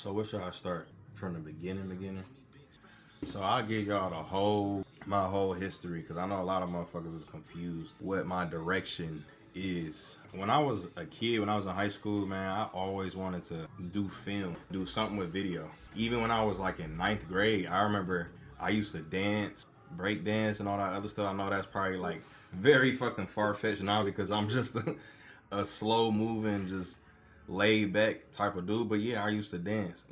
So where should I start? From the beginning? So I'll give y'all my whole history, because I know a lot of motherfuckers is confused what my direction is. When I was a kid, when I was in high school, man, I always wanted to do film, do something with video. Even when I was like in ninth grade, I remember I used to dance, break dance and all that other stuff. I know that's probably like very fucking far-fetched now because I'm just a slow moving, just laid back type of dude. But yeah, I used to dance,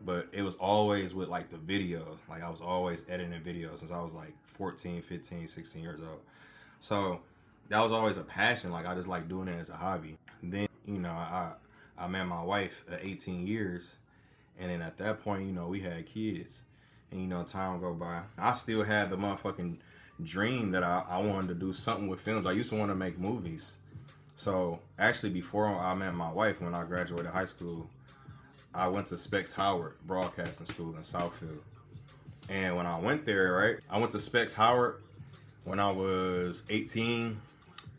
but it was always with like the videos. Like I was always editing videos since I was like 14, 15, 16 years old. So that was always a passion. Like I just like doing it as a hobby. Then, I met my wife at 18 years. And then at that point, we had kids. And, time go by. I still had the motherfucking dream that I wanted to do something with films. I used to want to make movies. So actually, before I met my wife, when I graduated high school, I went to Specs Howard Broadcasting School in Southfield. And when I went there, right, I went to Specs Howard when I was 18.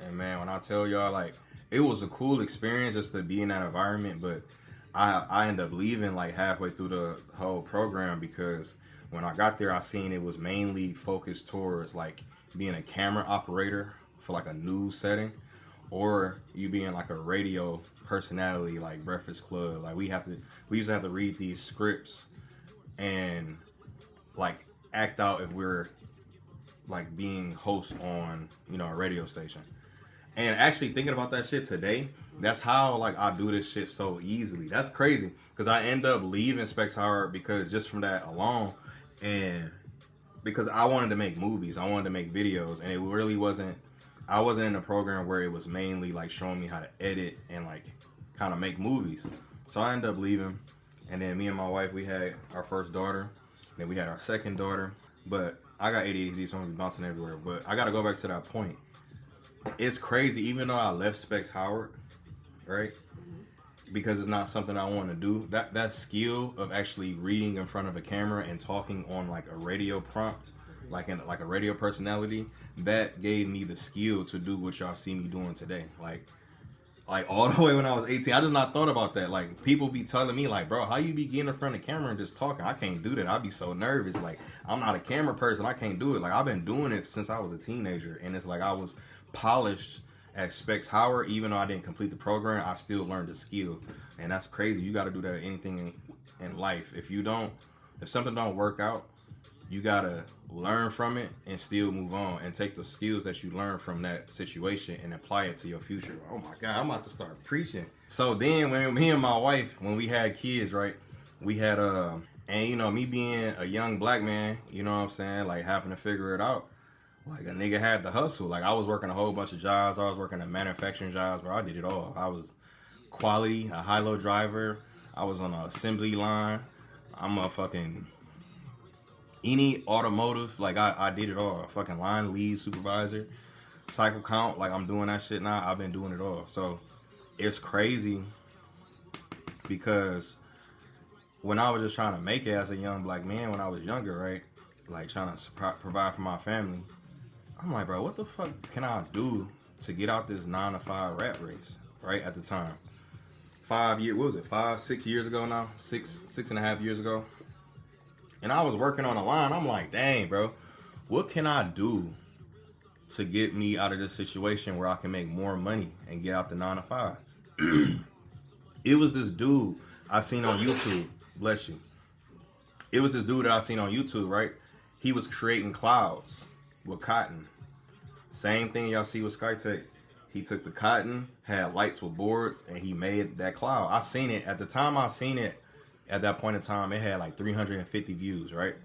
And man, when I tell y'all, like, it was a cool experience just to be in that environment. But I ended up leaving like halfway through the whole program because when I got there, I seen it was mainly focused towards like being a camera operator for like a news setting, or you being like a radio personality like Breakfast Club. Like we used to have to read these scripts and like act out if we're like being hosts on, a radio station. And actually thinking about that shit today, that's how like I do this shit so easily. That's crazy because I end up leaving Specs Howard because just from that alone, and because I wanted to make movies, I wanted to make videos, and it really wasn't. I wasn't in a program where it was mainly like showing me how to edit and like kind of make movies. So I ended up leaving, and then me and my wife, we had our first daughter, then we had our second daughter. But I got ADHD, so I'm gonna be bouncing everywhere. But I got to go back to that point. It's crazy, even though I left Specs Howard, right? Because it's not something I want to do. That skill of actually reading in front of a camera and talking on like a radio prompt, like a radio personality, that gave me the skill to do what y'all see me doing today. Like all the way when I was 18, I just not thought about that. Like people be telling me like, bro, how you be getting in front of the camera and just talking? I can't do that. I'd be so nervous. Like I'm not a camera person. I can't do it. Like I've been doing it since I was a teenager, and it's like I was polished at Specs Howard. Even though I didn't complete the program, I still learned the skill. And that's crazy. You got to do that anything in life. If something don't work out, you got to learn from it and still move on and take the skills that you learn from that situation and apply it to your future. Oh my God, I'm about to start preaching. So then when me and my wife, when we had kids, right, we had and me being a young black man, you know what I'm saying, like having to figure it out. Like a nigga had to hustle. Like I was working a whole bunch of jobs. I was working at manufacturing jobs, bro. I did it all. I was quality, a high-low driver. I was on an assembly line. I'm a fucking any automotive. Like I did it all. A fucking line lead supervisor, cycle count. Like I'm doing that shit now. I've been doing it all. So it's crazy because when I was just trying to make it as a young black man when I was younger, right? Like trying to provide for my family. I'm like, bro, what the fuck can I do to get out this 9-to-5 rat race, right? At the time. 6 years ago now? 6.5 years ago. And I was working on a line. I'm like, dang, bro, what can I do to get me out of this situation where I can make more money and get out the 9-to-5? It was this dude I seen on YouTube. Bless you. It was this dude that I seen on YouTube, right? He was creating clouds with cotton. Same thing y'all see with Skytech. He took the cotton, had lights with boards, and he made that cloud. I seen it. At the time I seen it, at that point in time, it had like 350 views, right?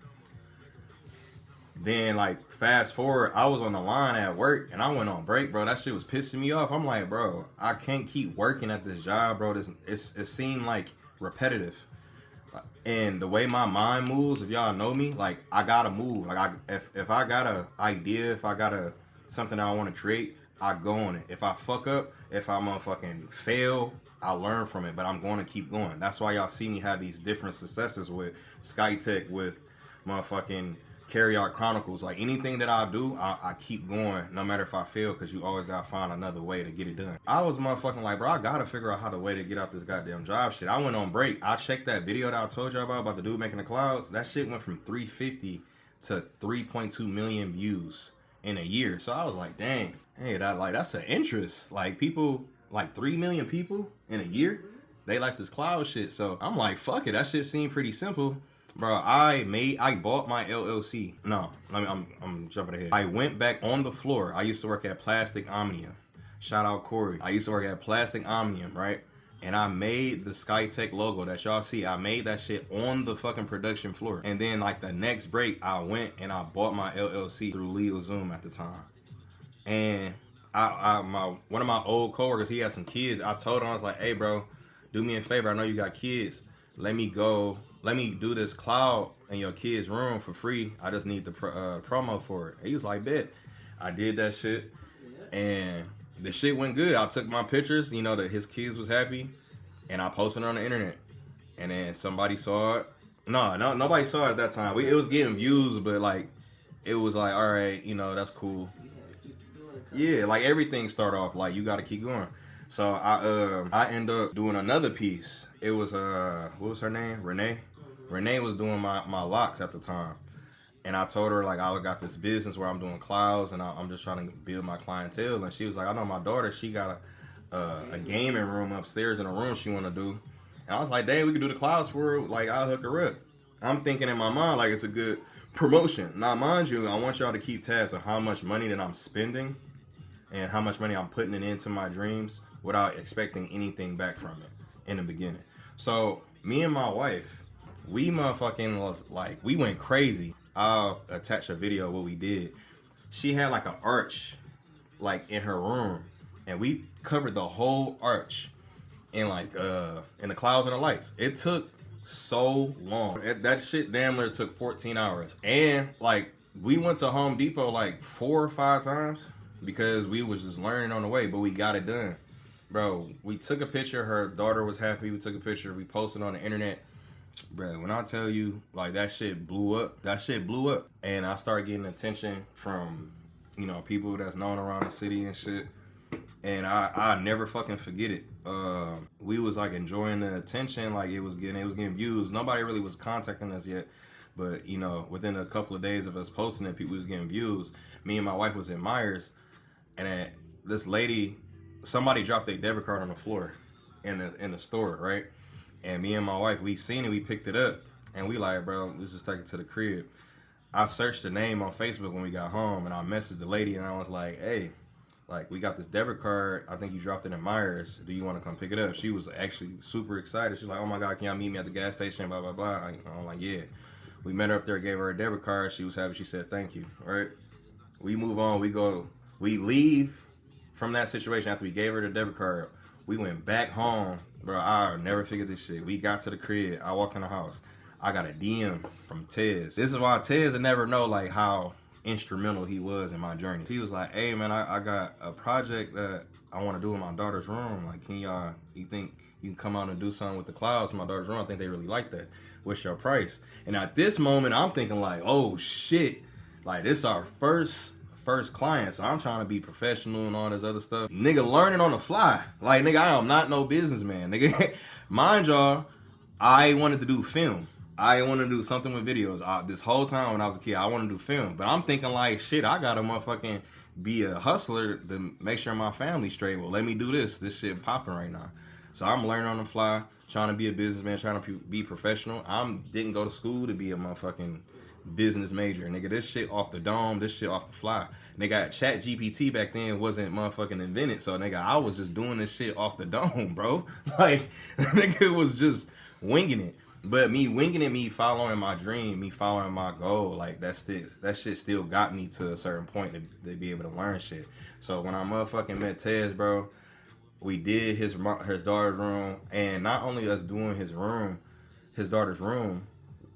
Then like fast forward, I was on the line at work and I went on break, bro. That shit was pissing me off. I'm like, bro, I can't keep working at this job, bro. It seemed like repetitive. And the way my mind moves, if y'all know me, like I gotta move. Like if I got a idea, if I got something that I want to create, I go on it. If I fuck up, if I'm gonna fucking fail, I learn from it. But I'm going to keep going. That's why y'all see me have these different successes with Skytech, with motherfucking carry out chronicles. Like anything that I do, I keep going no matter if I fail, because you always gotta find another way to get it done. I was motherfucking like, bro, I gotta figure out how the way to get out this goddamn job shit. I went on break. I checked that video that I told you about the dude making the clouds. That shit went from 350 to 3.2 million views in a year. So I was like, dang, hey, that's an interest. Like people, like 3 million people in a year, they like this cloud shit. So I'm like, fuck it, that shit seemed pretty simple. Bro, I bought my LLC. No, I'm jumping ahead. I went back on the floor. I used to work at Plastic Omnium. Shout out Corey. I used to work at Plastic Omnium, right? And I made the skytech logo that y'all see. I made that shit on the fucking production floor. And then like the next break, I went and I bought my LLC through Leo Zoom at the time. And one of my old coworkers, he had some kids. I told him, I was like, hey bro, do me a favor. I know you got kids. Let me do this cloud in your kid's room for free. I just need the promo for it. He was like, bet. I did that shit. And the shit went good. I took my pictures, you know, that his kids was happy, and I posted it on the internet. And then somebody saw it. No, nobody saw it at that time. It was getting views, but like, it was like, all right, you know, that's cool. Yeah, like everything start off like you got to keep going. So I end up doing another piece. It was what was her name? Renee. Renee was doing my locks at the time. And I told her, like, I got this business where I'm doing clouds, and I'm just trying to build my clientele. And she was like, I know my daughter, she got a gaming room upstairs in a room she want to do. And I was like, dang, we could do the clouds for her. Like, I'll hook her up. I'm thinking in my mind, like, it's a good promotion. Now, mind you, I want y'all to keep tabs on how much money that I'm spending and how much money I'm putting it into my dreams without expecting anything back from it in the beginning. So, me and my wife, we motherfucking was like, we went crazy. I'll attach a video of what we did. She had like an arch like in her room, and we covered the whole arch in like in the clouds and the lights. It took so long. That shit damn near took 14 hours. And like we went to Home Depot like 4 or 5 times because we was just learning on the way, but we got it done. Bro, we took a picture, her daughter was happy, we took a picture, we posted on the internet. Bro, when I tell you, like, that shit blew up. That shit blew up. And I started getting attention from, you know, people that's known around the city and shit. And I never fucking forget it. We was, like, enjoying the attention. Like, it was getting views. Nobody really was contacting us yet. But, you know, within a couple of days of us posting it, people was getting views. Me and my wife was in Myers. And this lady, somebody dropped their debit card on the floor in the store, right? And me and my wife, we seen it, we picked it up, and we like, bro, let's just take it to the crib. I searched the name on Facebook when we got home, and I messaged the lady, and I was like, hey, like, we got this debit card. I think you dropped it in Myers. Do you want to come pick it up? She was actually super excited. She's like, oh my God, can y'all meet me at the gas station, blah, blah, blah. I'm like, yeah. We met her up there, gave her a debit card. She was happy. She said, thank you, right? We move on. We leave from that situation after we gave her the debit card. We went back home. Bro, I'll never figure this shit. We got to the crib. I walk in the house. I got a DM from Tez. This is why Tez would never know, like, how instrumental he was in my journey. He was like, hey, man, I got a project that I want to do in my daughter's room. Like, you think you can come out and do something with the clouds in my daughter's room? I think they really like that. What's your price? And at this moment, I'm thinking, like, oh, shit. Like, this is our first client, so I'm trying to be professional and all this other stuff. Nigga, learning on the fly. Like, nigga, I am not no businessman. Nigga, mind y'all, I wanted to do film. I wanted to do something with videos. This whole time when I was a kid, I wanted to do film. But I'm thinking like, shit, I gotta motherfucking be a hustler to make sure my family's straight. Well, let me do this. This shit popping right now. So I'm learning on the fly, trying to be a businessman, trying to be professional. I didn't go to school to be a motherfucking business major, nigga. This shit off the dome, this shit off the fly. Nigga, Chat GPT back then wasn't motherfucking invented, so nigga, I was just doing this shit off the dome, bro. Like, nigga was just winging it. But me winging it, me following my dream, me following my goal, like that shit still got me to a certain point to be able to learn shit. So when I motherfucking met Tez, bro, we did his daughter's room, and not only us doing his daughter's room,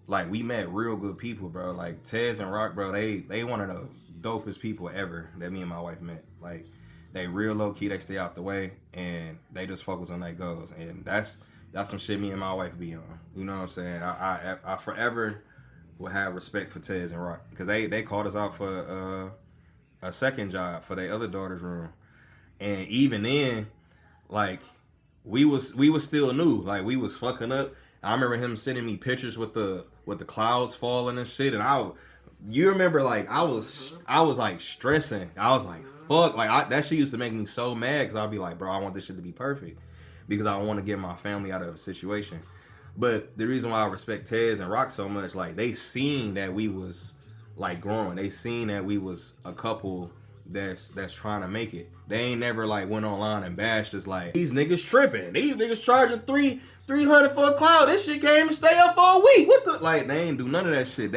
like, we met real good people, bro. Like, Tez and Rock, bro, they one of the dopest people ever that me and my wife met. Like, they real low-key, they stay out the way, and they just focus on their goals. And that's some shit me and my wife be on. You know what I'm saying? I forever would have respect for Tez and Rock, because they called us out for a second job for their other daughter's room, and even then, like we was still new, like we was fucking up. I remember him sending me pictures with the clouds falling and shit, and you remember like I was like stressing. I was like fuck, like that shit used to make me so mad because I'd be like, bro, I want this shit to be perfect because I want to get my family out of a situation. But the reason why I respect Tez and Rock so much, like they seen that we was like growing. They seen that we was a couple that's trying to make it. They ain't never like went online and bashed us like, these niggas tripping. These niggas charging $300 for a cloud. This shit can't even stay up for a week. What the, like, they ain't do none of that shit.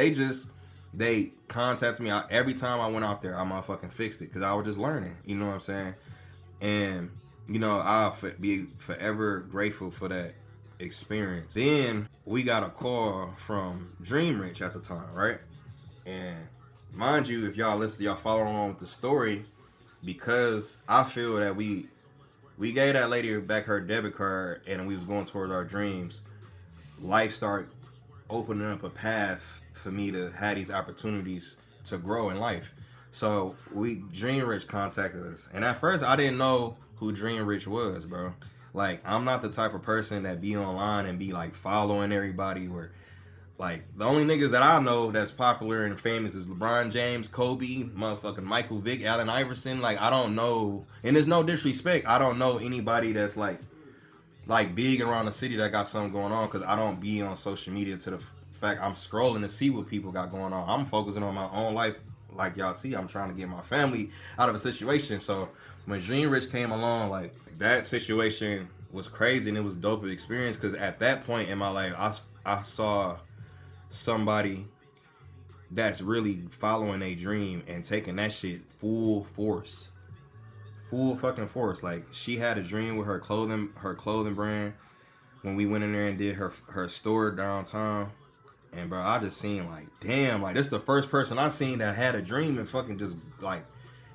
They contacted me every time I went out there. I motherfucking fixed it because I was just learning. You know what I'm saying? And you know, I'll be forever grateful for that experience. Then we got a call from Dream Rich at the time, right? And mind you, if y'all listen, y'all follow along with the story, because I feel that we gave that lady back her debit card and we was going towards our dreams. Life started opening up a path for me to have these opportunities to grow in life. So Dream Rich contacted us, and at first I didn't know who Dream Rich was, bro. Like, I'm not the type of person that be online and be like following everybody, or like the only niggas that I know that's popular and famous is LeBron James, Kobe, motherfucking Michael Vick, Allen Iverson. Like, I don't know, and there's no disrespect, I don't know anybody that's like big around the city that got something going on, because I don't be on social media to the fact I'm scrolling to see what people got going on. I'm focusing on my own life. Like y'all see, I'm trying to get my family out of a situation. So when Dream Rich came along, like, that situation was crazy, and it was a dope experience, because at that point in my life, I saw somebody that's really following a dream and taking that shit full fucking force. Like, she had a dream with her clothing brand when we went in there and did her store downtown. And bro, I just seen like, damn, like, this the first person I seen that had a dream and fucking just like,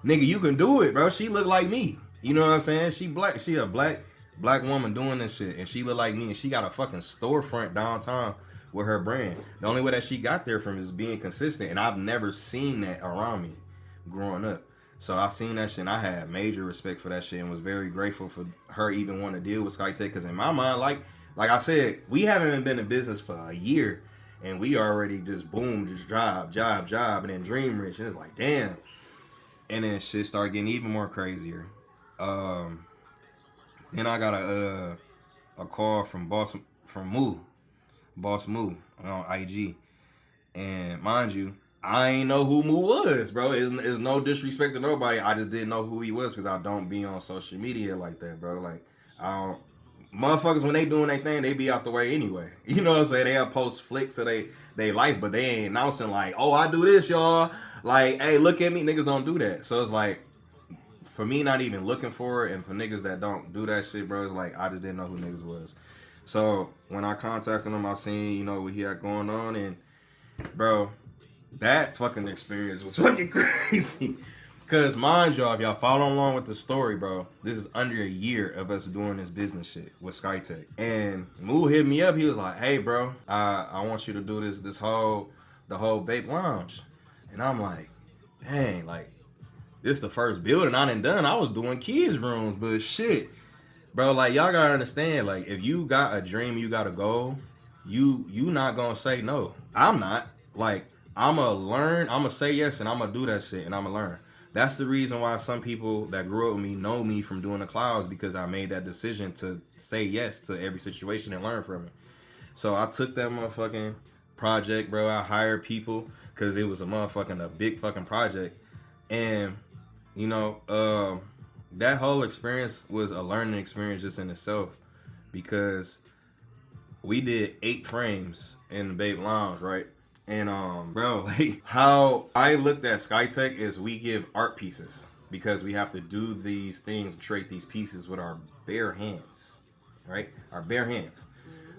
nigga, you can do it, bro. She looked like me. You know what I'm saying? She a black woman doing this shit, and she looked like me, and she got a fucking storefront downtown with her brand. The only way that she got there from is being consistent, and I've never seen that around me growing up. So I seen that shit, and I had major respect for that shit, and was very grateful for her even wanting to deal with skytech, because in my mind, like I said, we haven't been in business for a year, and we already just boom, just job, and then Dream Rich, and it's like, damn. And then shit started getting even more crazier. Then I got a call from Boss Moo on IG, and mind you, I ain't know who Moo was, bro. It's no disrespect to nobody. I just didn't know who he was because I don't be on social media like that, bro. Like, I don't. Motherfuckers, when they doing their thing, they be out the way anyway. You know what I'm saying? They'll post flicks of they life, but they ain't announcing like, oh, I do this, y'all. Like, hey, look at me. Niggas don't do that. So it's like, for me not even looking for it, and for niggas that don't do that shit, bro, it's like, I just didn't know who niggas was. So when I contacted him, I seen, you know, what he had going on, and bro, that fucking experience was fucking crazy. Cause mind y'all, if y'all follow along with the story, bro, this is under a year of us doing this business shit with skytech. And Moo hit me up. He was like, "Hey, bro, I want you to do the whole vape lounge." And I'm like, dang, like, this the first building I done. I was doing kids rooms, but shit, bro, like, y'all gotta understand, like, if you got a dream, you got a goal, you not gonna say no. I'm not. Like, I'ma learn, I'ma say yes, and I'ma do that shit, and I'ma learn. That's the reason why some people that grew up with me know me from doing the clouds, because I made that decision to say yes to every situation and learn from it. So I took that motherfucking project, bro. I hired people because it was a big fucking project. And, you know, that whole experience was a learning experience just in itself, because we did 8 frames in the Babe Lounge, right? And bro, like, how I looked at skytech is we give art pieces, because we have to do these things, create these pieces with our bare hands, right? Our bare hands.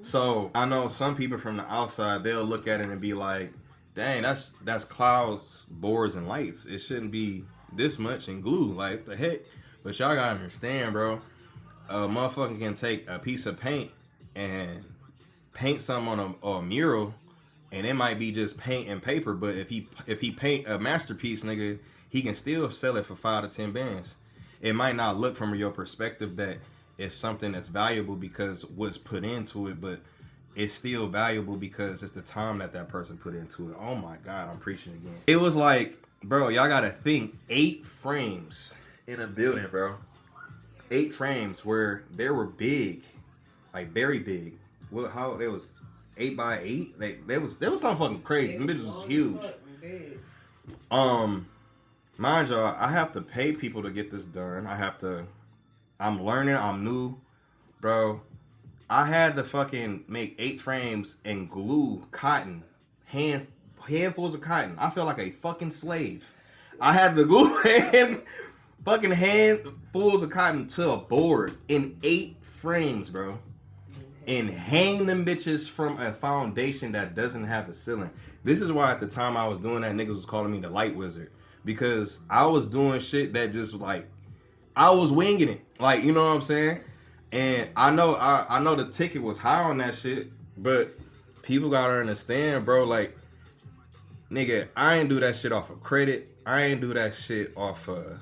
So I know some people from the outside, they'll look at it and be like, dang, that's clouds, boards, and lights. It shouldn't be this much in glue, like, the heck. But y'all gotta understand, bro, a motherfucker can take a piece of paint and paint something on a mural And it might be just paint and paper, but if he paint a masterpiece, nigga, he can still sell it for 5 to 10 bands. It might not look from your perspective that it's something that's valuable because what's put into it, but it's still valuable because it's the time that person put into it. Oh my God, I'm preaching again. It was like, bro, y'all gotta think 8 frames in a building, bro. 8 frames where they were big, like very big. Well, how they was 8 by 8? Like there was something fucking crazy. The bitch was huge. Mind y'all, I have to pay people to get this done. I'm learning, I'm new, bro. I had to fucking make 8 frames and glue cotton, handfuls of cotton. I felt like a fucking slave. I had to glue fucking handfuls of cotton to a board in 8 frames, bro. And hang them bitches from a foundation that doesn't have a ceiling. This is why at the time I was doing that, niggas was calling me the light wizard. Because I was doing shit that just like, I was winging it. Like, you know what I'm saying? And I know the ticket was high on that shit, but people gotta understand, bro, like, nigga, I ain't do that shit off of credit. I ain't do that shit off of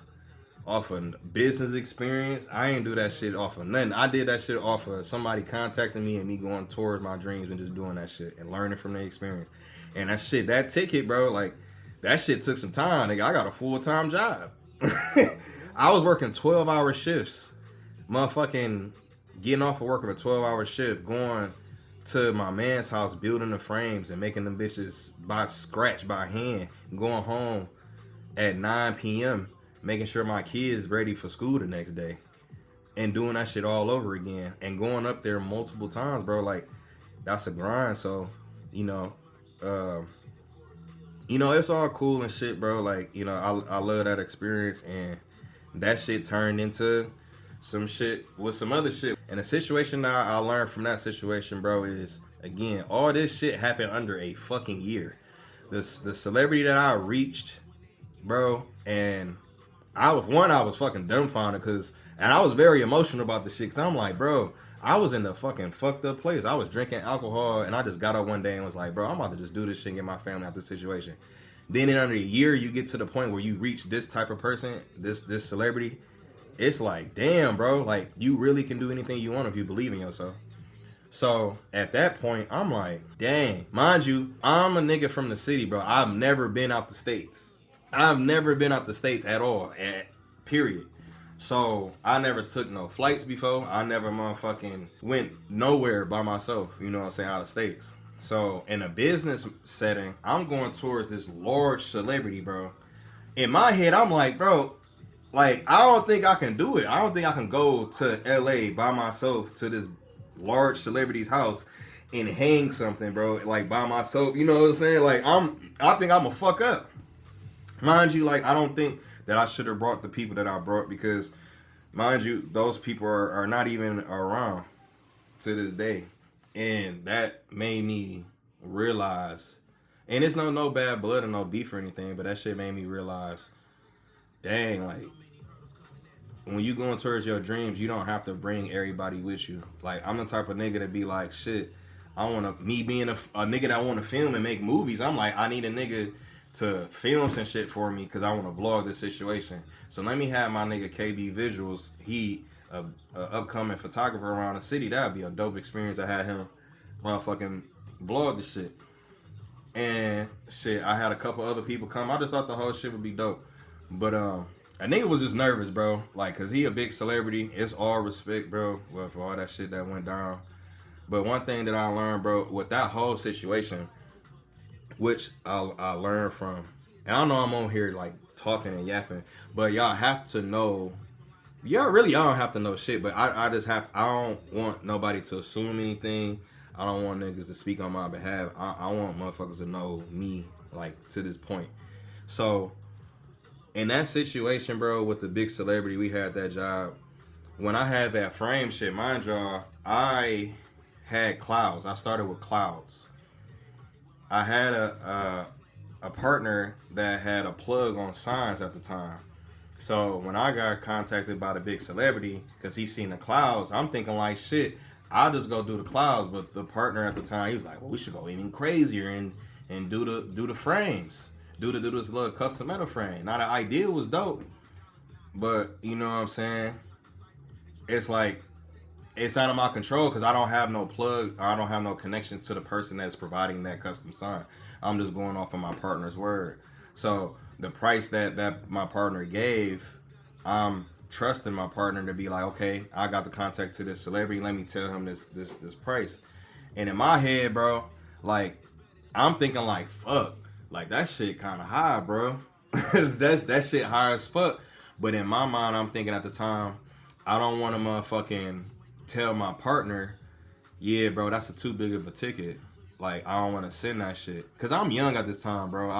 business experience. I ain't do that shit off of nothing. I did that shit off of somebody contacting me and me going towards my dreams and just doing that shit and learning from the experience. And that ticket, bro, like, that shit took some time, nigga. I got a full-time job. I was working 12-hour shifts. Motherfucking getting off of work of a 12-hour shift, going to my man's house, building the frames and making them bitches by hand, going home at 9 p.m., making sure my kids ready for school the next day, and doing that shit all over again, and going up there multiple times, bro. Like, that's a grind. So, it's all cool and shit, bro. Like, I love that experience, and that shit turned into some shit with some other shit. And the situation that I learned from that situation, bro, is, again, all this shit happened under a fucking year. The celebrity that I reached, bro, and I was fucking dumbfounded and I was very emotional about the shit, because I'm like, bro, I was in the fucking fucked up place. I was drinking alcohol, and I just got up one day and was like, bro, I'm about to just do this shit and get my family out of this situation. Then in under a year, you get to the point where you reach this type of person, this celebrity. It's like, damn, bro, like, you really can do anything you want if you believe in yourself. So at that point, I'm like, dang. Mind you, I'm a nigga from the city, bro. I've never been out the States. I've never been out the States at all, period. So I never took no flights before. I never motherfucking went nowhere by myself, you know what I'm saying, out of States. So in a business setting, I'm going towards this large celebrity, bro. In my head, I'm like, bro, like, I don't think I can do it. I don't think I can go to LA by myself to this large celebrity's house and hang something, bro, like, by myself. You know what I'm saying? Like, I think I'm a fuck up. Mind you, like, I don't think that I should have brought the people that I brought, because, mind you, those people are not even around to this day. And that made me realize, and it's no bad blood or no beef or anything, but that shit made me realize, dang, like, when you going towards your dreams, you don't have to bring everybody with you. Like, I'm the type of nigga to be like, shit, me being a nigga that want to film and make movies, I'm like, I need a nigga to film some shit for me, because I want to vlog this situation. So let me have my nigga KB Visuals. He a upcoming photographer around the city. That'd be a dope experience. I had him motherfucking vlog this shit. And shit, I had a couple other people come. I just thought the whole shit would be dope. But a nigga was just nervous, bro. Like, cause he a big celebrity. It's all respect, bro, for all that shit that went down. But one thing that I learned, bro, with that whole situation, which I learned from, and I know I'm on here like talking and yapping, but y'all have to know, y'all don't have to know shit, but I don't want nobody to assume anything. I don't want niggas to speak on my behalf. I want motherfuckers to know me, like, to this point. So in that situation, bro, with the big celebrity, we had that job. When I had that frame shit, mind y'all, I had clouds. I started with clouds. I had a partner that had a plug on signs at the time. So when I got contacted by the big celebrity, because he seen the clouds, I'm thinking like, shit, I'll just go do the clouds. But the partner at the time, he was like, well, we should go even crazier and do the frames, do this little custom metal frame. Now the idea was dope, but you know what I'm saying? It's like it's out of my control because I don't have no plug or I don't have no connection to the person that's providing that custom sign. I'm just going off of my partner's word. So the price that my partner gave, I'm trusting my partner to be like, okay, I got the contact to this celebrity. Let me tell him this price. And in my head, bro, like I'm thinking like, fuck, like that shit kind of high, bro. that shit high as fuck. But in my mind, I'm thinking at the time, I don't want to motherfucking tell my partner, yeah, bro, that's too big of a ticket. Like, I don't want to send that shit. Because I'm young at this time, bro.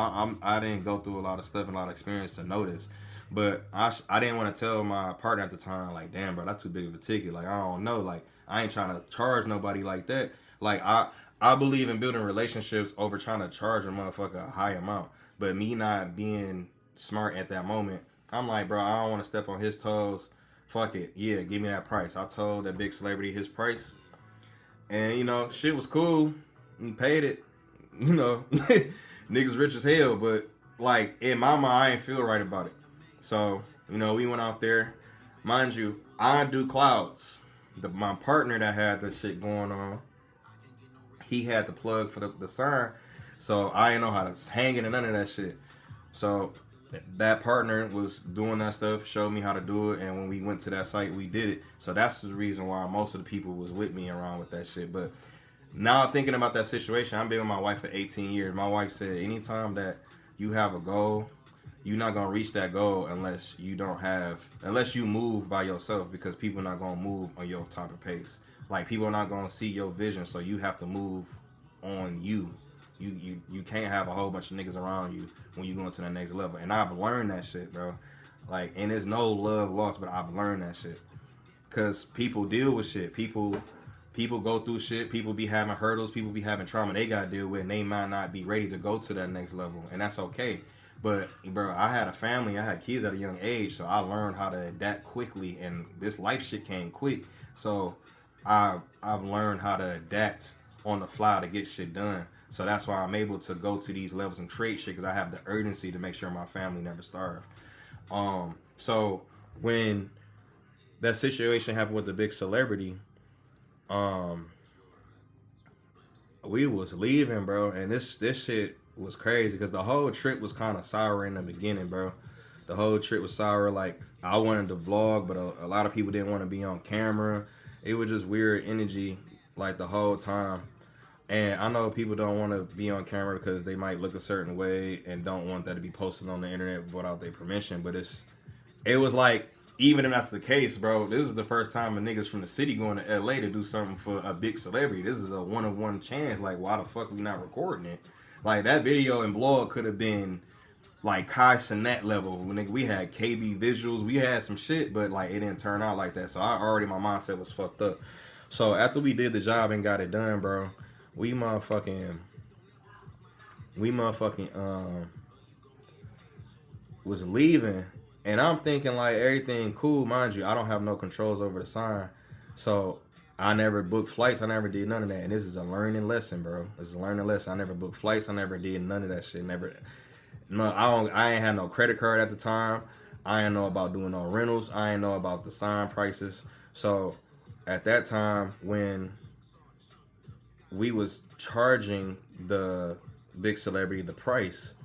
I didn't go through a lot of stuff and a lot of experience to know this. But I didn't want to tell my partner at the time, like, damn, bro, that's too big of a ticket. Like, I don't know. Like, I ain't trying to charge nobody like that. Like, I believe in building relationships over trying to charge a motherfucker a high amount. But me not being smart at that moment, I'm like, bro, I don't want to step on his toes. Fuck it. Yeah, give me that price. I told that big celebrity his price. And, you know, shit was cool. He paid it. You know, niggas rich as hell. But, like, in my mind, I ain't feel right about it. So, you know, we went out there. Mind you, I do clouds. My partner that had this shit going on, he had the plug for the sign. So, I didn't know how to hang it and none of that shit. So, that partner was doing that stuff, showed me how to do it, and when we went to that site, we did it. So that's the reason why most of the people was with me around with that shit. But now thinking about that situation, I've been with my wife for 18 years. My wife said anytime that you have a goal, you're not gonna reach that goal unless you move by yourself, because people are not gonna move on your type of pace. Like, people are not gonna see your vision, so you have to move on you. You can't have a whole bunch of niggas around you when you go into the next level. And I've learned that shit, bro. Like, and there's no love lost, but I've learned that shit. Cause people deal with shit. People go through shit. People be having hurdles. People be having trauma they gotta deal with, and they might not be ready to go to that next level. And that's okay. But, bro, I had a family. I had kids at a young age, so I learned how to adapt quickly. And this life shit came quick. So I've learned how to adapt on the fly to get shit done. So that's why I'm able to go to these levels and create shit, because I have the urgency to make sure my family never starve. So when that situation happened with the big celebrity, we was leaving, bro, and this shit was crazy because the whole trip was kind of sour in the beginning, bro. The whole trip was sour. Like, I wanted to vlog, but a lot of people didn't want to be on camera. It was just weird energy, like, the whole time. And I know people don't want to be on camera because they might look a certain way and don't want that to be posted on the internet without their permission. But it was like, even if that's the case, bro, this is the first time a niggas from the city going to LA to do something for a big celebrity. This is a one-of-one chance. Like, why the fuck we not recording it? Like, that video and blog could have been like Kai Sinet level. We had KB visuals. We had some shit, but like, it didn't turn out like that. So my mindset was fucked up. So after we did the job and got it done, bro, we motherfucking was leaving, and I'm thinking like everything cool. Mind you, I don't have no controls over the sign, so I never booked flights. I never did none of that, and this is a learning lesson, bro. This is a learning lesson. I never booked flights. I never did none of that shit. I ain't had no credit card at the time. I ain't know about doing no rentals. I ain't know about the sign prices. So at that time, when we was charging the big celebrity the price,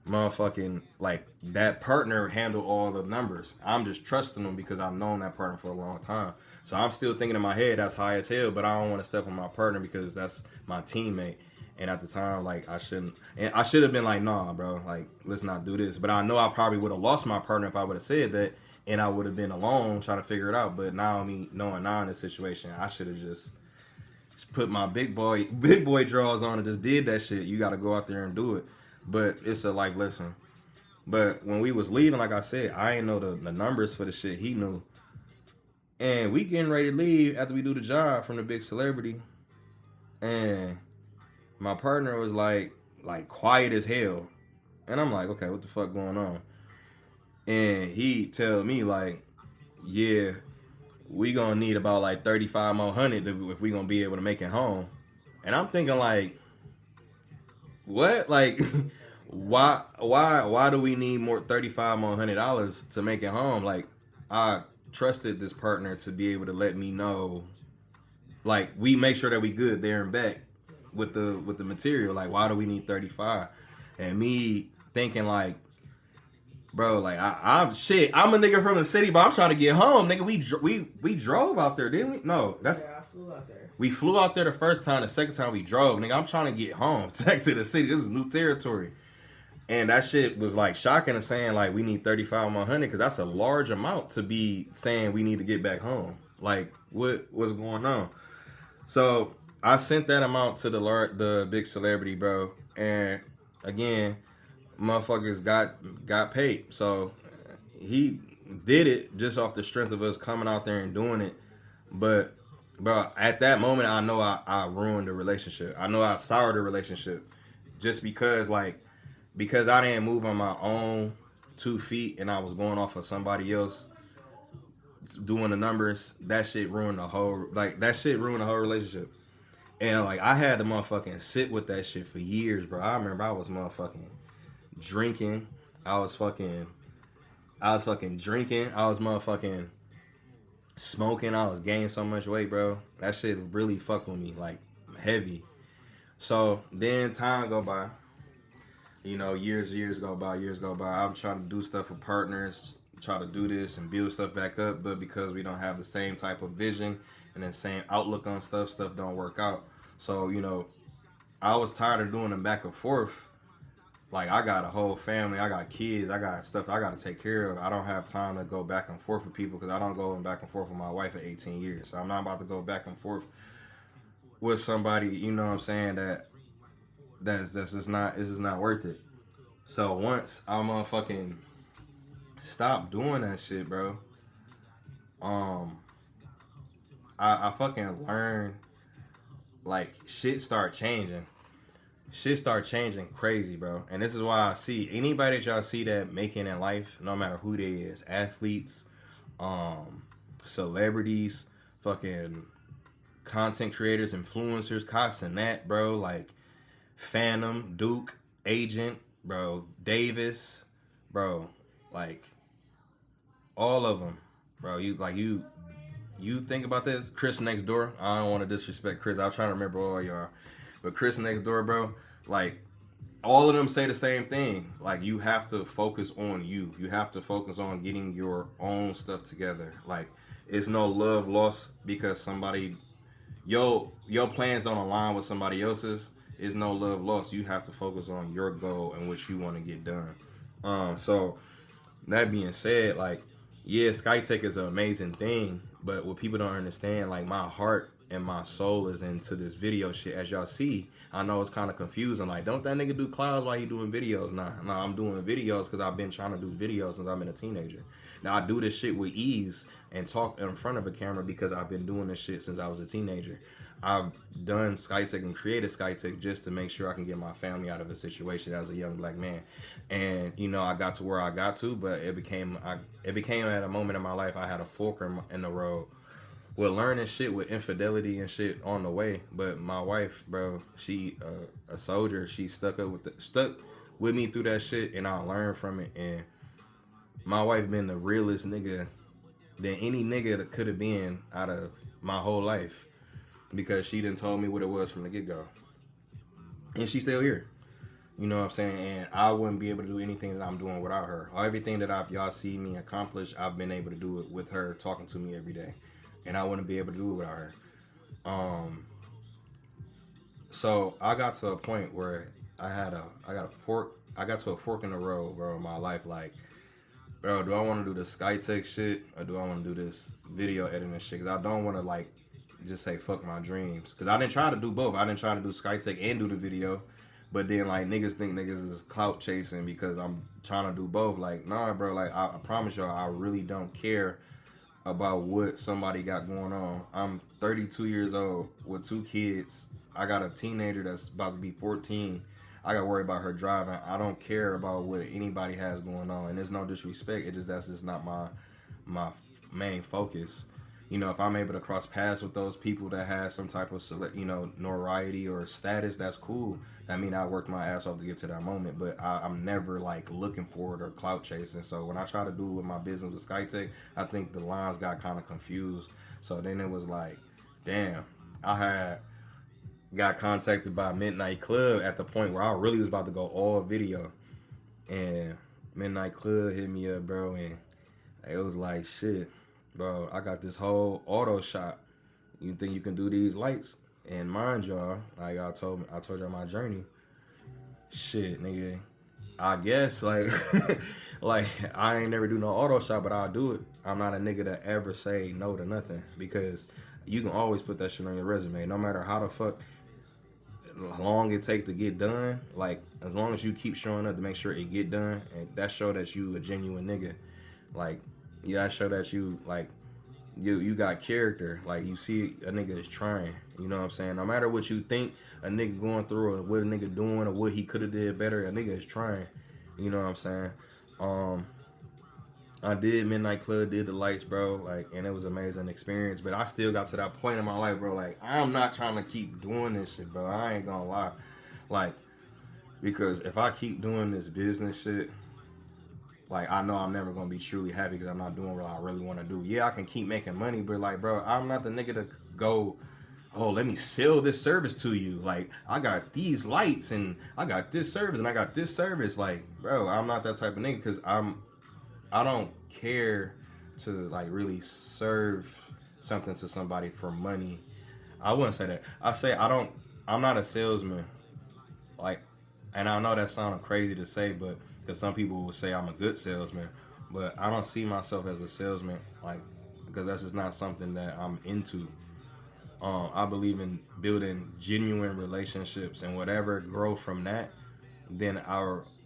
motherfucking, like, that partner handled all the numbers. I'm just trusting them because I've known that partner for a long time. So I'm still thinking in my head that's high as hell, but I don't want to step on my partner because that's my teammate. And at the time, like, I should have been like, nah, bro, like, let's not do this. But I know I probably would have lost my partner if I would have said that, and I would have been alone trying to figure it out. But now, me knowing now in this situation, I should have just put my big boy draws on and just did that shit. You got to go out there and do it. But it's a life lesson. But when we was leaving, like I said, I ain't know the numbers for the shit. He knew. And we getting ready to leave after we do the job from the big celebrity. And my partner was like quiet as hell. And I'm like, okay, what the fuck going on? And he tell me like, yeah, we gonna need about like 35 more hundred if we gonna be able to make it home. And I'm thinking like, what? Like, why do we need more 35 more $100 to make it home? Like, I trusted this partner to be able to let me know, like, we make sure that we good there and back with the material. Like, why do we need 35? And me thinking like, bro, like I'm a nigga from the city, but I'm trying to get home, nigga. We drove out there, didn't we? No, I flew out there. We flew out there the first time. The second time we drove, nigga. I'm trying to get home, back to the city. This is new territory, and that shit was like shocking and saying like we need 35 more hundred because that's a large amount to be saying we need to get back home. Like what's going on? So I sent that amount to the big celebrity, bro, and again, motherfuckers got paid. So he did it just off the strength of us coming out there and doing it. But bro, at that moment, I know I ruined the relationship. I know I soured the relationship just because I didn't move on my own 2 feet and I was going off of somebody else doing the numbers. That shit ruined the whole relationship. And like I had to motherfucking sit with that shit for years, bro. I remember I was motherfucking drinking. I was fucking drinking. I was motherfucking smoking. I was gaining so much weight, bro. That shit really fucked with me, like, heavy. So then time go by. You know, years go by. I'm trying to do stuff with partners, try to do this and build stuff back up, but because we don't have the same type of vision and the same outlook on stuff don't work out. So, you know, I was tired of doing them back and forth. Like, I got a whole family, I got kids, I got stuff I got to take care of. I don't have time to go back and forth with people because I don't go back and forth with my wife for 18 years. So I'm not about to go back and forth with somebody, you know what I'm saying, that's just not worth it. So once I motherfucking stopped doing that shit, bro, I fucking learned, like, shit start changing crazy, bro. And this is why I see anybody that y'all see that making in life, no matter who they is, athletes, celebrities, fucking content creators, influencers, Cox and that, bro, like Phantom, Duke, Agent, bro, Davis, bro, like all of them, bro. You think about this, Chris next door. I don't want to disrespect Chris. I'm trying to remember all y'all. But Chris next door, bro, like, all of them say the same thing. Like, you have to focus on you. You have to focus on getting your own stuff together. Like, it's no love lost because somebody, your plans don't align with somebody else's. It's no love lost. You have to focus on your goal and what you want to get done. So, that being said, like, yeah, skytech is an amazing thing. But what people don't understand, like, my heart and my soul is into this video shit. As y'all see, I know it's kind of confusing. Like, don't that nigga do clouds while he doing videos? Nah, I'm doing videos because I've been trying to do videos since I've been a teenager. Now, I do this shit with ease and talk in front of a camera because I've been doing this shit since I was a teenager. I've done skytech and created skytech just to make sure I can get my family out of a situation as a young black man. And, you know, I got to where I got to, but it became at a moment in my life I had a fork in the road with learning shit with infidelity and shit on the way. But my wife, bro, she a soldier. She stuck with me through that shit, and I learned from it. And my wife been the realest nigga than any nigga that could have been out of my whole life, because she done told me what it was from the get-go. And she's still here. You know what I'm saying? And I wouldn't be able to do anything that I'm doing without her. Everything that y'all see me accomplish, I've been able to do it with her talking to me every day. And I wouldn't be able to do it without her. So I got to a point where I got to a fork in the road, bro, in my life. Like, bro, do I want to do the skytech shit or do I want to do this video editing shit? Because I don't want to, like, just say fuck my dreams. Because I didn't try to do both. I didn't try to do skytech and do the video. But then, like, niggas think niggas is clout chasing because I'm trying to do both. Like, nah, bro, like, I promise y'all, I really don't care about what somebody got going on. I'm 32 years old with 2 kids. I got a teenager that's about to be 14. I got to worry about her driving. I don't care about what anybody has going on. And there's no disrespect. That's just not my main focus. You know, if I'm able to cross paths with those people that have some type of notoriety or status, that's cool. I mean, I worked my ass off to get to that moment, but I'm never like looking for it or clout chasing. So when I try to do it with my business with Skytech, I think the lines got kind of confused. So then it was like, damn, I had got contacted by Midnight Club at the point where I really was about to go all video, and Midnight Club hit me up, bro, and it was like, shit, bro, I got this whole auto shop. You think you can do these lights? And mind y'all, like I told y'all my journey. Shit, nigga. I guess like like I ain't never do no auto shop, but I'll do it. I'm not a nigga that ever say no to nothing, because you can always put that shit on your resume, no matter how the fuck long it take to get done. Like, as long as you keep showing up to make sure it get done, and that show that you a genuine nigga. Like, you gotta show that you like you got character. Like, you see a nigga is trying. You know what I'm saying? No matter what you think a nigga going through, or what a nigga doing, or what he could have did better, a nigga is trying. You know what I'm saying? I did Midnight Club, did the lights, bro, like, and it was an amazing experience. But I still got to that point in my life, bro, like, I'm not trying to keep doing this shit, bro. I ain't gonna lie. Like, because if I keep doing this business shit, like, I know I'm never gonna be truly happy, because I'm not doing what I really want to do. Yeah, I can keep making money, but like, bro, I'm not the nigga to go, oh, let me sell this service to you. Like, I got these lights, and I got this service, and I got this service. Like, bro, I'm not that type of nigga, because I don't care to like really serve something to somebody for money. I wouldn't say that. I say I'm not a salesman. Like, and I know that sounds crazy to say, but because some people would say I'm a good salesman, but I don't see myself as a salesman, like, because that's just not something that I'm into. I believe in building genuine relationships, and whatever grow from that, then I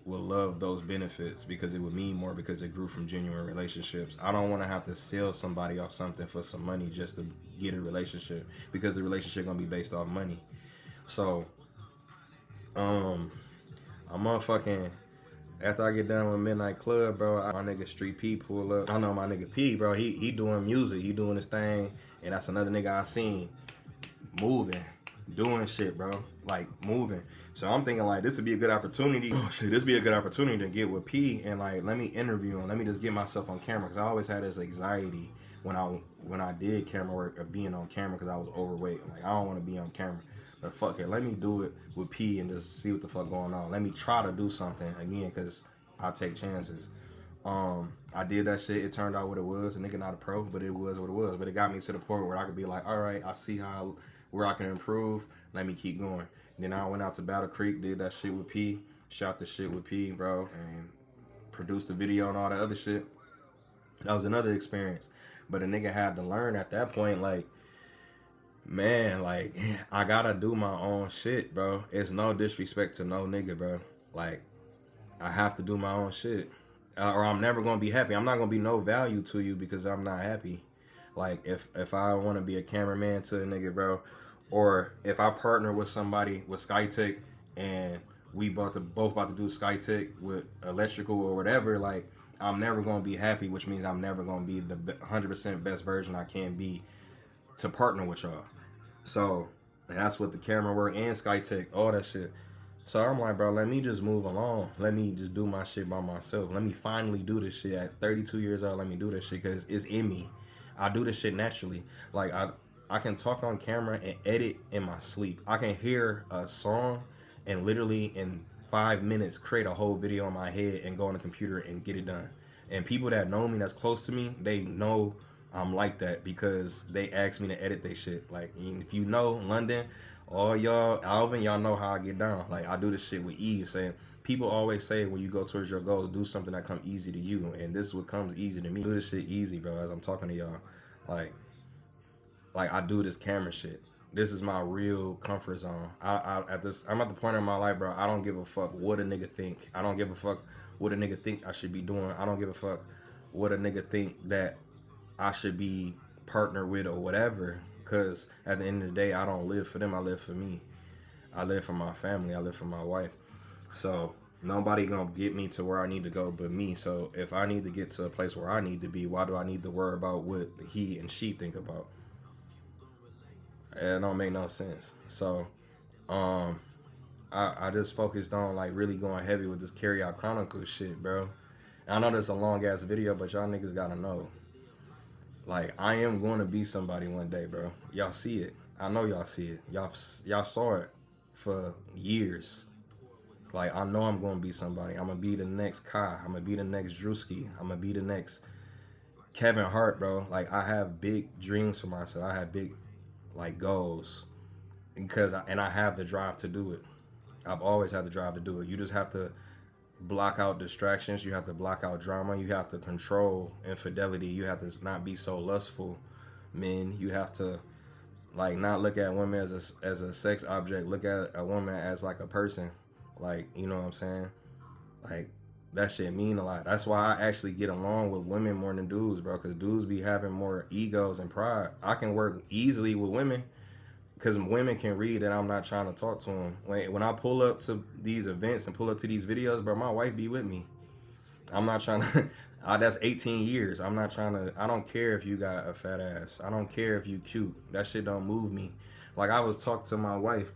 will love those benefits, because it would mean more, because it grew from genuine relationships. I don't want to have to sell somebody off something for some money just to get a relationship, because the relationship gonna be based off money. So, I'm motherfucking. After I get done with Midnight Club, bro, my nigga Street P pull up. I know my nigga P, bro. He doing music. He doing his thing, and that's another nigga I seen moving, doing shit, bro. Like, moving. So I'm thinking, like, this would be a good opportunity. Oh shit, this would be a good opportunity to get with P, and like, let me interview him. Let me just get myself on camera, because I always had this anxiety when I did camera work, of being on camera, because I was overweight. Like, I don't want to be on camera. But fuck it, let me do it with P and just see what the fuck going on. Let me try to do something again, because I take chances. I did that shit. It turned out what it was. A nigga not a pro, but it was what it was. But it got me to the point where I could be like, all right, I see where I can improve. Let me keep going. And then I went out to Battle Creek, did that shit with P, shot the shit with P, bro, and produced the video and all that other shit. That was another experience. But a nigga had to learn at that point, like, man, like, I gotta do my own shit, bro. It's no disrespect to no nigga, bro. Like, I have to do my own shit, or I'm never gonna be happy. I'm not gonna be no value to you because I'm not happy. Like, if I want to be a cameraman to a nigga, bro, or if I partner with somebody with Skytech, and we both about to do Skytech with electrical or whatever, like, I'm never gonna be happy, which means I'm never gonna be the 100% best version I can be to partner with y'all. So, and that's what the camera work and Skytech, all that shit. So I'm like, bro, let me just move along. Let me just do my shit by myself. Let me finally do this shit at 32 years old. Let me do this shit, because it's in me. I do this shit naturally. Like, I can talk on camera and edit in my sleep. I can hear a song and literally in 5 minutes create a whole video in my head and go on the computer and get it done. And people that know me, that's close to me, they know I'm like that, because they ask me to edit they shit. Like, if you know London, all y'all, Alvin, y'all know how I get down. Like, I do this shit with ease. And people always say, when you go towards your goals, do something that comes easy to you. And this is what comes easy to me. I do this shit easy, bro, as I'm talking to y'all. Like I do this camera shit. This is my real comfort zone. I'm at the point in my life, bro, I don't give a fuck what a nigga think. I don't give a fuck what a nigga think I should be doing. I don't give a fuck what a nigga think that I should be partnered with or whatever, because at the end of the day, I don't live for them. I live for me. I live for my family. I live for my wife. So Nobody gonna get me to where I need to go but me. So if I need to get to a place where I need to be, why do I need to worry about what he and she think about? It don't make no sense. So um I just focused on like really going heavy with this Carry Out Chronicles shit, bro. And I know that's a long ass video, but y'all niggas gotta know. Like, I am going to be somebody one day, bro. Y'all see it. I know y'all see it. Y'all saw it for years. Like, I know I'm going to be somebody. I'm going to be the next Kai. I'm going to be the next Drewski. I'm going to be the next Kevin Hart, bro. Like, I have big dreams for myself. I have big, like, goals. And I have the drive to do it. I've always had the drive to do it. You just have to block out distractions. You have to block out drama. You have to control infidelity. You have to not be so lustful, men. You have to like not look at women as a sex object. Look at a woman as like a person. Like, you know what I'm saying? Like, that shit mean a lot. That's why I actually get along with women more than dudes, bro. Because dudes be having more egos and pride. I can work easily with women because women can read that I'm not trying to talk to them. When I pull up to these events and pull up to these videos, bro, my wife be with me. I'm not trying to. That's 18 years. I'm not trying to. I don't care if you got a fat ass. I don't care if you cute. That shit don't move me. Like, I was talking to my wife.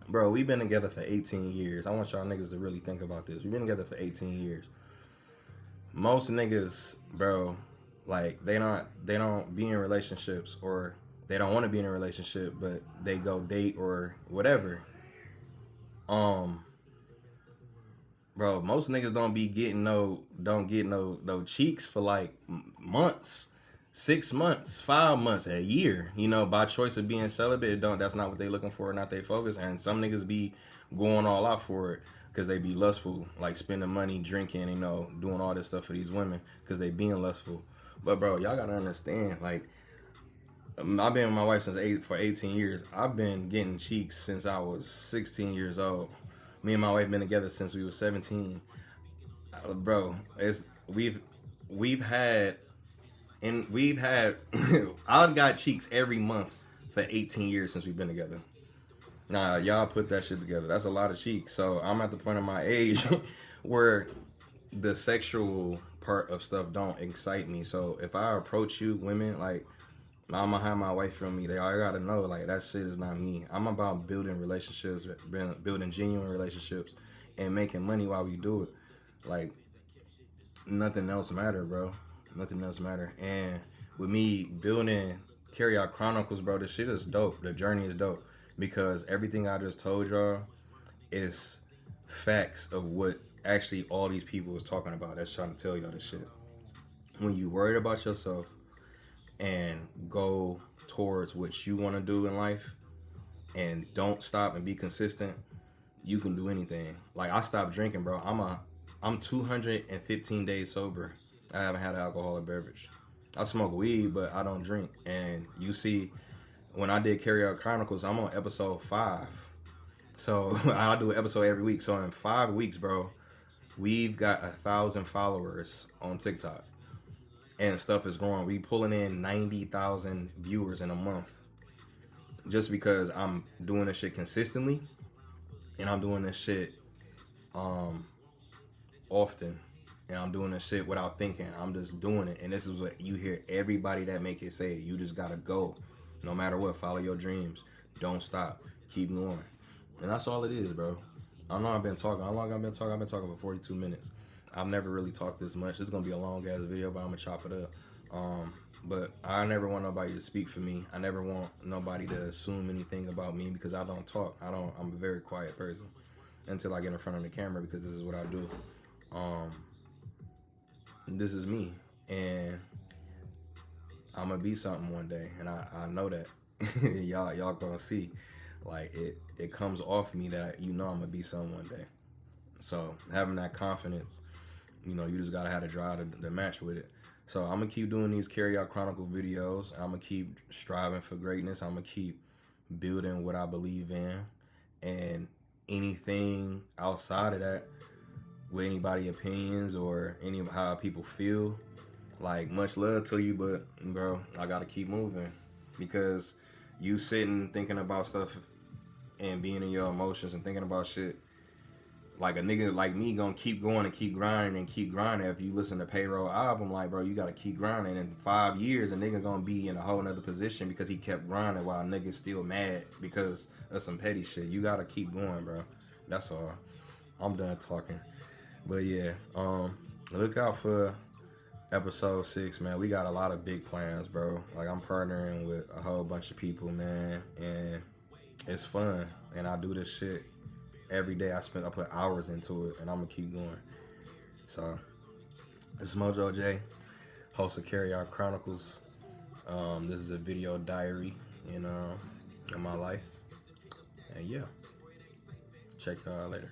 Bro, we've been together for 18 years. I want y'all niggas to really think about this. We've been together for 18 years. Most niggas, bro, like, they don't be in relationships, or they don't want to be in a relationship, but they go date or whatever. Bro, most niggas don't get no cheeks for like months, 6 months, 5 months, a year. You know, by choice of being celibate. That's not what they looking for, not they focus. And some niggas be going all out for it because they be lustful, like spending money, drinking, you know, doing all this stuff for these women because they being lustful. But bro, y'all gotta understand, like, I've been with my wife for 18 years. I've been getting cheeks since I was 16 years old. Me and my wife been together since we were 17. Bro, we've had I've got cheeks every month for 18 years since we've been together. Nah, y'all put that shit together. That's a lot of cheeks. So I'm at the point of my age where the sexual part of stuff don't excite me. So if I approach you, women, like, I'm gonna have my wife from me. They all gotta know, like, that shit is not me. I'm about building relationships, building genuine relationships, and making money while we do it. Like, nothing else matter, bro. Nothing else matter. And with me building Carry Out Chronicles, bro, this shit is dope. The journey is dope because everything I just told y'all is facts of what actually all these people was talking about. That's trying to tell y'all this shit. When you worried about yourself and go towards what you want to do in life and don't stop and be consistent, you can do anything. Like, I stopped drinking, bro. I'm 215 days sober. I haven't had an alcoholic beverage. I smoke weed, but I don't drink. And you see, when I did Carry Out Chronicles, I'm on episode 5. So I'll do an episode every week. So in 5 weeks, bro, we've got 1,000 followers on TikTok. And stuff is growing. We pulling in 90,000 viewers in a month. Just because I'm doing this shit consistently. And I'm doing this shit often. And I'm doing this shit without thinking. I'm just doing it. And this is what you hear everybody that make it say. You just gotta go. No matter what. Follow your dreams. Don't stop. Keep going. And that's all it is, bro. I know I've been talking. How long I've been talking? I've been talking for 42 minutes. I've never really talked this much. It's gonna be a long ass video, but I'm gonna chop it up. But I never want nobody to speak for me. I never want nobody to assume anything about me because I don't talk. I'm a very quiet person until I get in front of the camera because this is what I do. This is me, and I'm gonna be something one day, and I know that. y'all gonna see. Like, it comes off me that I'm gonna be something one day. So having that confidence, you just gotta have the drive to match with it. So I'm gonna keep doing these Carry Out Chronicle videos. I'm gonna keep striving for greatness. I'm gonna keep building what I believe in, and anything outside of that, with anybody opinions or how people feel, like, much love to you, but bro, I gotta keep moving because you sitting thinking about stuff and being in your emotions and thinking about shit, like a nigga like me gonna keep going and keep grinding and keep grinding. If you listen to Payroll album, like, bro, you gotta keep grinding. In 5 years, a nigga gonna be in a whole nother position because he kept grinding while niggas still mad because of some petty shit. You gotta keep going, bro. That's all. I'm done talking. But yeah, look out for episode 6, man. We got a lot of big plans, bro. Like, I'm partnering with a whole bunch of people, man, and it's fun. And I do this shit every day. I put hours into it, and I'm gonna keep going. So this is Mojo J, host of Carry Out Chronicles. This is a video diary in my life, and yeah, check y'all later.